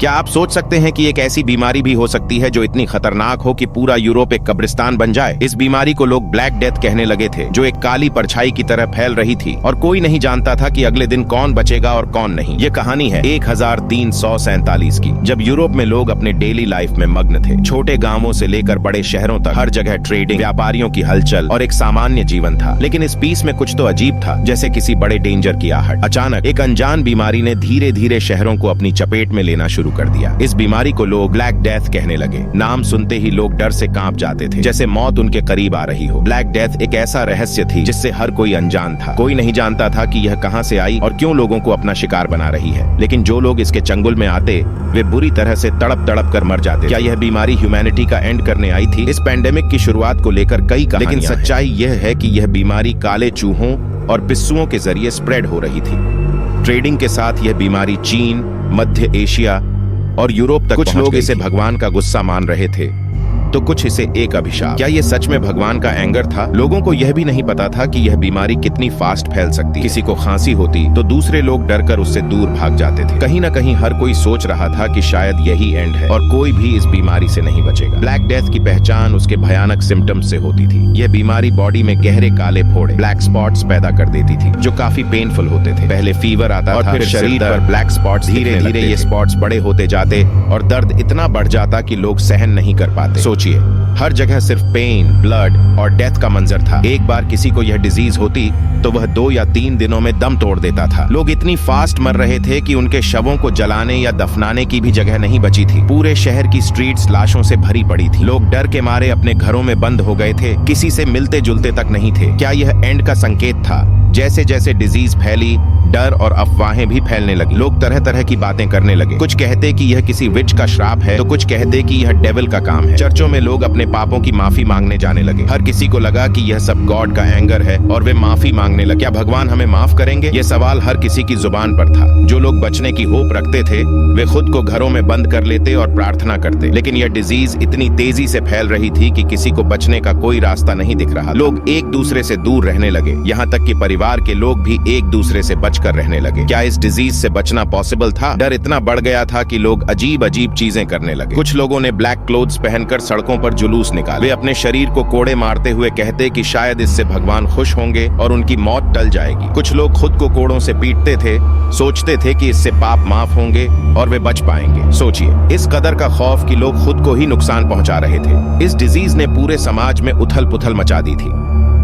क्या आप सोच सकते हैं कि एक ऐसी बीमारी भी हो सकती है जो इतनी खतरनाक हो कि पूरा यूरोप एक कब्रिस्तान बन जाए? इस बीमारी को लोग ब्लैक डेथ कहने लगे थे, जो एक काली परछाई की तरह फैल रही थी और कोई नहीं जानता था कि अगले दिन कौन बचेगा और कौन नहीं। ये कहानी है 1347 की, जब यूरोप में लोग अपने डेली लाइफ में मग्न थे। छोटे गांवों से लेकर बड़े शहरों तक हर जगह ट्रेडिंग, व्यापारियों की हलचल और एक सामान्य जीवन था। लेकिन इस पीस में कुछ तो अजीब था, जैसे किसी बड़े डेंजर की आहट। अचानक एक अनजान बीमारी ने धीरे धीरे शहरों को अपनी चपेट में लेना शुरू कर दिया। इस बीमारी को लोग ब्लैक डेथ कहने लगे। नाम सुनते ही लोग डर से कांप जाते थे, जैसे मौत उनके करीब आ रही हो। ब्लैक डेथ एक ऐसा रहस्य थी जिससे हर कोई अनजान था। कोई नहीं जानता था कि यह कहां से आई और क्यों लोगों को अपना शिकार बना रही है। लेकिन जो लोग इसके चंगुल में आते, वे बुरी तरह से तड़प तड़प कर मर जाते। क्या यह बीमारी ह्यूमैनिटी का एंड करने आई थी? इस पैंडेमिक की शुरुआत को लेकर कई कहानियां हैं। लेकिन सच्चाई यह है कि यह बीमारी काले चूहों और पिस्सुओं के जरिए स्प्रेड हो रही थी। ट्रेडिंग के साथ यह बीमारी चीन, मध्य एशिया और यूरोप तक कुछ लोग इसे भगवान का गुस्सा मान रहे थे, तो कुछ इसे एक अभिशाप। क्या ये सच में भगवान का एंगर था? लोगों को यह भी नहीं पता था कि यह बीमारी कितनी फास्ट फैल सकती है। किसी को खांसी होती तो दूसरे लोग डरकर उससे दूर भाग जाते थे। कहीं न कहीं हर कोई सोच रहा था कि शायद यही एंड है और कोई भी इस बीमारी से नहीं बचेगा। ब्लैक डेथ की पहचान उसके भयानक सिम्टम्स से होती थी। यह बीमारी बॉडी में गहरे काले फोड़े, ब्लैक स्पॉट्स पैदा कर देती थी, जो काफी पेनफुल होते थे। पहले फीवर आता और फिर शरीर पर ब्लैक स्पॉट्स। धीरे धीरे ये स्पॉट्स बड़े होते जाते और दर्द इतना बढ़ जाता कि लोग सहन नहीं कर पाते। हर जगह सिर्फ पेन, ब्लड और डेथ का मंजर था। एक बार किसी को यह डिजीज होती तो वह 2 या 3 दिनों में दम तोड़ देता था। लोग इतनी फास्ट मर रहे थे कि उनके शवों को जलाने या दफनाने की भी जगह नहीं बची थी। पूरे शहर की स्ट्रीट्स लाशों से भरी पड़ी थी। लोग डर के मारे अपने घरों में बंद हो गए थे, किसी से मिलते जुलते तक नहीं थे। क्या यह एंड का संकेत था? जैसे जैसे डिजीज फैली, डर और अफवाहें भी फैलने लगी। लोग तरह तरह की बातें करने लगे। कुछ कहते कि यह किसी विच का श्राप है, तो कुछ कहते कि यह डेविल का काम है। चर्चों में लोग अपने पापों की माफी मांगने जाने लगे। हर किसी को लगा कि यह सब गॉड का एंगर है और वे माफी मांगने लगे। क्या भगवान हमें माफ करेंगे? यह सवाल हर किसी की जुबान पर था। जो लोग बचने की होप रखते थे, वे खुद को घरों में बंद कर लेते और प्रार्थना करते। लेकिन यह डिजीज इतनी तेजी से फैल रही थी कि किसी को बचने का कोई रास्ता नहीं दिख रहा। लोग एक दूसरे से दूर रहने लगे, यहाँ तक कि परिवार के लोग भी एक दूसरे से बचकर रहने लगे। क्या इस डिजीज से बचना पॉसिबल था? डर इतना बढ़ गया था कि लोग अजीब अजीब चीजें करने लगे। कुछ लोगों ने ब्लैक क्लोथ्स पहनकर सड़कों पर जुलूस निकाले। वे अपने शरीर को कोड़े मारते हुए कहते कि शायद इससे भगवान खुश होंगे और उनकी मौत टल जाएगी। कुछ लोग खुद को कोड़ों से पीटते थे, सोचते थे कि इससे पाप माफ होंगे और वे बच पाएंगे। सोचिए, इस कदर का खौफ कि लोग खुद को ही नुकसान पहुंचा रहे थे। इस डिजीज ने पूरे समाज में उथल पुथल मचा दी थी।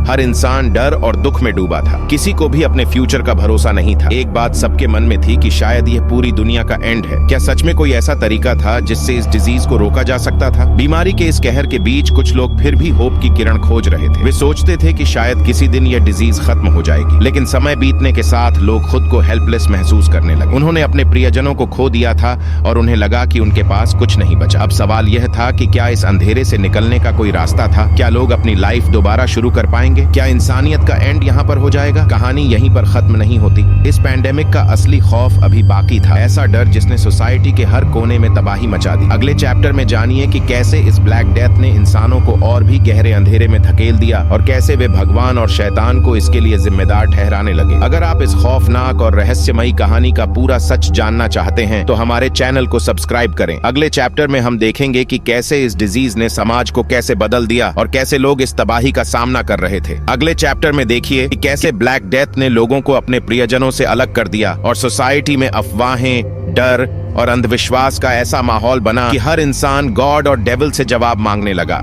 हर इंसान डर और दुख में डूबा था। किसी को भी अपने फ्यूचर का भरोसा नहीं था। एक बात सबके मन में थी कि शायद यह पूरी दुनिया का एंड है। क्या सच में कोई ऐसा तरीका था जिससे इस डिजीज को रोका जा सकता था? बीमारी के इस कहर के बीच कुछ लोग फिर भी होप की किरण खोज रहे थे। वे सोचते थे कि शायद किसी दिन यह डिजीज खत्म हो जाएगी। लेकिन समय बीतने के साथ लोग खुद को हेल्पलेस महसूस करने लगे। उन्होंने अपने प्रियजनों को खो दिया था और उन्हें लगा कि उनके पास कुछ नहीं बचा। अब सवाल यह था कि क्या इस अंधेरे से निकलने का कोई रास्ता था? क्या लोग अपनी लाइफ दोबारा शुरू कर पाएंगे? क्या इंसानियत का एंड यहाँ पर हो जाएगा? कहानी यहीं पर खत्म नहीं होती। इस पैंडेमिक का असली खौफ अभी बाकी था। ऐसा डर जिसने सोसाइटी के हर कोने में तबाही मचा दी। अगले चैप्टर में जानिए कि कैसे इस ब्लैक डेथ ने इंसानों को और भी गहरे अंधेरे में धकेल दिया और कैसे वे भगवान और शैतान को इसके लिए जिम्मेदार ठहराने लगे। अगर आप इस खौफनाक और रहस्यमयी कहानी का पूरा सच जानना चाहते हैं तो हमारे चैनल को सब्सक्राइब करें। अगले चैप्टर में हम देखेंगे कि कैसे इस डिजीज ने समाज को कैसे बदल दिया और कैसे लोग इस तबाही का सामना कर रहे थे। अगले चैप्टर में देखिए कि कैसे ब्लैक डेथ ने लोगों को अपने प्रियजनों से अलग कर दिया और सोसाइटी में अफवाहें, डर और अंधविश्वास का ऐसा माहौल बना कि हर इंसान गॉड और डेविल से जवाब मांगने लगा।